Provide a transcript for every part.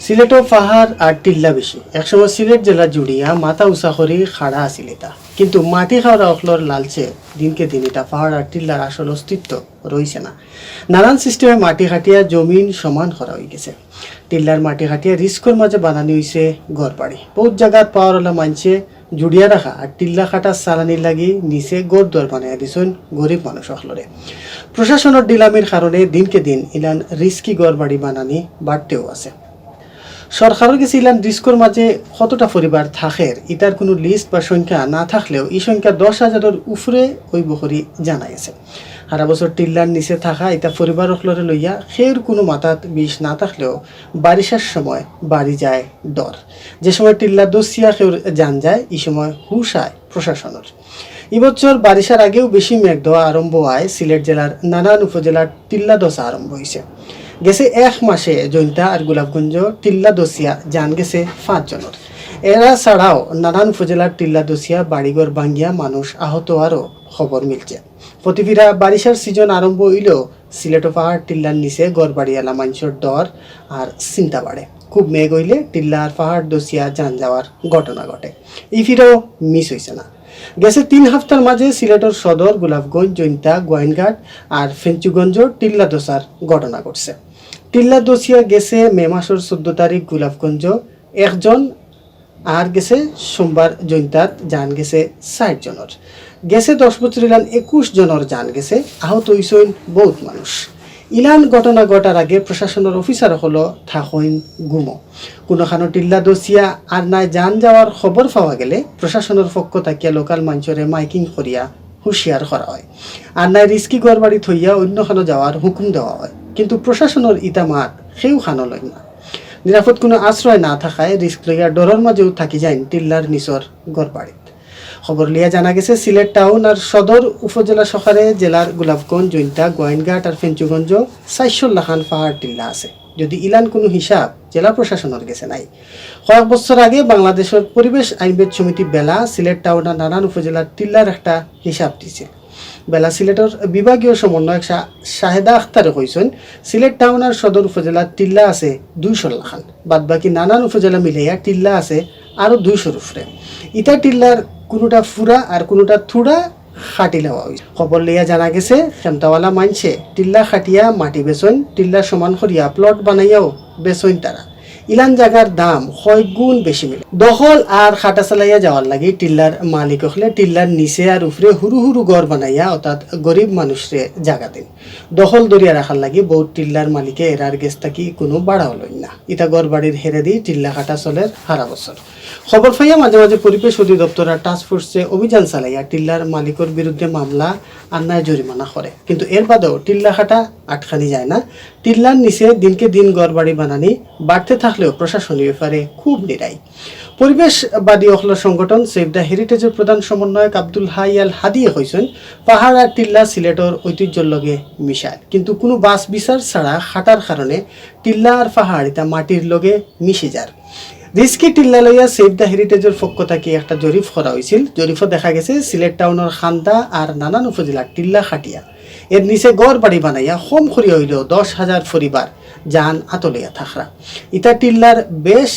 সিলেটও পাহাড় আর টিল্লা বেশি। একসময় সিলেট জেলা জুড়িয়া মাথা উঁচা করে খাড়া আছিল এটা, কিন্তু মাটি খাওয়া অখলর লালচে দিনকে দিন এটা পাহাড় আর টিল্লার আসল অস্তিত্ব রয়েছে না। নানান সিস্টেমে মাটি খাটিয়া জমিন সমান করা হয়ে গেছে। টিল্লার মাটি খাটিয়া রিস্কর মাঝে বানানি হয়েছে ঘর বাড়ি। বহুত জায়গাত পাওয়ারওয়ালা মানছে জুড়িয়া রাখা আর টিল্লা খাটা চালানির লাগি নিচে গড় দর বানাইয়া দিছেন গরিব মানুষ অখলরে। প্রশাসনের ডিলামির কারণে দিনকে দিন ইলান রিস্কি ঘর বাড়ি বানানি বাড়তেও আছে। সরকারের কাছে ইলান রিস্কর মাঝে কতটা পরিবার থাকে ইটার কোনো লিস্ট বা সংখ্যা না থাকলেও এই সংখ্যা 10,000-এর উপরে ওই বহরি জানা গেছে। সারা বছর টিল্লার নিচে থাকা এটা পরিবার অখলরে লইয়া সের কোনো মাথাত বিষ না থাকলেও বারিশার সময় বাড়ি যায় ডর। যে সময় টিল্লা দোষিয়া সের জান যায় এই সময় হুশ আয় প্রশাসনের। এবছর বারিশার আগেও বেশি মেঘ দেওয়া আরম্ভ হয়। সিলেট জেলার নানান উপজেলার টিল্লা দশা আরম্ভ হয়েছে। গেছে এক মাসে জৈন্তা আর গোলাপগঞ্জ টিল্লা দোষিয়া জান গেছে 5 জনের। এরা ছাড়াও নানান উপজেলার টিল্লা দোষিয়া বাড়িঘর ভাঙ্গিয়া মানুষ আহত আরও খবর মিলছে। প্রতিফিরা বারিশার সিজন আরম্ভ হইলেও সিলেট পাহাড় টিল্লার নিচে গড় বাড়িয়ালা মানুষের ডর আর চিন্তা বাড়ে। খুব মেঘ হইলে টিল্লা আর পাহাড় দোষিয়া যান যাওয়ার ঘটনা ঘটে। এই ফিরেও মিস হয়েছে না। গেছে 3 সপ্তাহের মাঝে সিলেটের সদর গোলাপগঞ্জ জৈন্তা গোয়াইনঘাট আর ফেঞ্চুগঞ্জ টিল্লা দোষার ঘটনা ঘটছে। টিল্লা দোষিয়া গেছে মে মাসের 14 তারিখ গোলাপগঞ্জ 1 জন, আর গেছে সোমবার জৈন্তাত জান গেছে 60 জনের। গেছে 10 বছর ইলান 21 জনের জান গেছে। আহত হইছেন বহুত মানুষ। ইলান ঘটনা ঘটার আগে প্রশাসনের অফিসার হলো থাকইন গুমো। কোনোখানো টিল্লা দোষিয়া আর নাই যান যাওয়ার খবর পাওয়া গেলে প্রশাসনের পক্ষ থাকিয়া লোকাল মানুষরে মাইকিং করিয়া হুঁশিয়ার করা হয়। আর নাই রিস্কি ঘর বাড়ি থইয়া অন্যখানো যাওয়ার হুকুম দেওয়া হয়। কিন্তু প্রশাসনের ইতামাত সেও খানো লয় না। নিরাপদ কোনো আশ্রয় না থাকায় রিস্ক লইয়া ডরের মাঝেও থাকি যায় টিল্লার নিচর ঘর বাড়িত। খবর লিয়া জানা গেছে সিলেট টাউন আর সদর উপজেলা শহরে জেলার গোলাপগঞ্জ জৈন্তা গোয়াইনঘাট আর ফেঞ্চুগঞ্জ 400 লাখান পাহাড় টিল্লা আছে। যদি ইলান কোনো হিসাব জেলা প্রশাসনের গেছে নাই। কয়েক বছর আগে বাংলাদেশের পরিবেশ আইনবিদ সমিতি বেলা সিলেট টাউন আর নানান উপজেলার টিল্লার একটা হিসাব দিছে। বেলা সিলেটের বিভাগীয় সমন্বয়ক শাহেদা আখতারে কইছেন সিলেট টাউন আর সদর উপজেলার টিল্লা আছে 200 লাখান। বাদ বাকি নানান উপজেলা মিলাইয়া টিল্লা আছে আরো 200-র উপরে। ইটা টিল্লার কোনোটা ফুরা আর কোনোটা থুড়া খাটি লওয়া হয়েছে। খবর লিয়া জানা গেছে খেমতাওয়ালা মানছে টিল্লা খাটিয়া মাটি বেচইন, টিল্লা সমান করিয়া প্লট বানাইয়াও বেচইন তারা। ইলান জায়গার দাম 6 গুণ বেশি মিলে। দখল আর খাটা চালাইয়া যাওয়ার লাগে টিল্লার মালিক হলে টিল্লার নিচে আর উপরে হুরু হুরু ঘর বানাইয়া অর্থাৎ গরিব মানুষরে জায়গা দেন। দখল দরিয়া রাখার লাগে বহুত টিল্লার মালিকে এরার গেছ থাকি কোনো বাড়া হলই না। ইটা ঘর বাড়ির হেরে দিয়ে টিল্লা খাটা চলের সারা বছর। খবর পাইয়া মাঝে মাঝে পরিবেশ অধিদপ্তর আর টাস্কফোর্সে অভিযান চালাইয়া টিল্লার মালিকের বিরুদ্ধে মামলা আন্নায় জরিমানা করে। কিন্তু এর বাদেও টিল্লা খাটা আটকানি যায় না। টিল্লার নিচে দিনকে দিন ঘর বাড়ি বানানি বাড়তে থাকলেও প্রশাসনীয় ব্যাপারে খুব নিরাই। পরিবেশবাদী অখলা সংগঠন সেভ দ্য হেরিটেজের প্রধান সমন্বয়ক আব্দুল হাই আল হাদিয়ে কইছেন পাহাড় আর টিল্লা সিলেটের ঐতিহ্যের লগে মিশায়, কিন্তু কোনো বাস বিচার ছাড়া খাটার কারণে টিল্লা আর পাহাড় এটা মাটির লগে মিশে যার। রিস্কি টিল্লা লইয়া সেভ দ্য হেরিটেজের পক্ষ থেকে একটা জরিপ করা হয়েছিল। জরিপও দেখা গেছে সিলেট টাউনের খান্দা আর নানান উপজেলার টিল্লা খাটিয়া এর নিচে গড় বাড়ি বানাইয়া কম করিয়া হইলেও 10,000 পরিবার যান আতলিয়া থাকরা। ইটা টিল্লার বেশ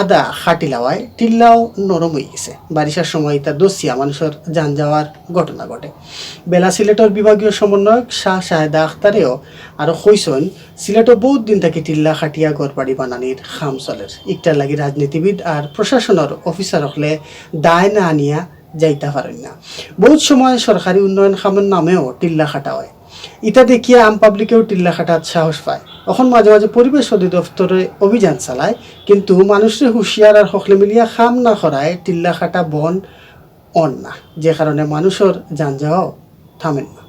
আদা খাটি লাওয়ায় টিল্লাও নরম হয়ে গেছে। বারিশার সময় ইটা দোষিয়া মানুষের যান যাওয়ার ঘটনা ঘটে। বেলা সিলেটের বিভাগীয় সমন্বয়ক শাহেদা আখতারেও আরো কইছেন সিলেটও বহুত দিন থেকে টিল্লা খাটিয়া ঘর বাড়ি বানানির খাম চলের। ইটার লাগি রাজনীতিবিদ আর প্রশাসনের অফিসার হলে দায় না আনিয়া যাইতে পারেন না। বহুত সময় সরকারি উন্নয়ন খামের নামেও টিল্লা খাটা হয়। ইটা দেখিয়া আম পাবলিকেও টিল্লা খাটার সাহস পায়। এখন মাঝে মাঝে পরিবেশ অধিদপ্তরে অভিযান চালায়, কিন্তু মানুষের হুঁশিয়ার আর হকলে মিলিয়া খাম না করায় টিল্লা খাটা বন অন না, যে কারণে মানুষের যান যাওয়াও থামেন না।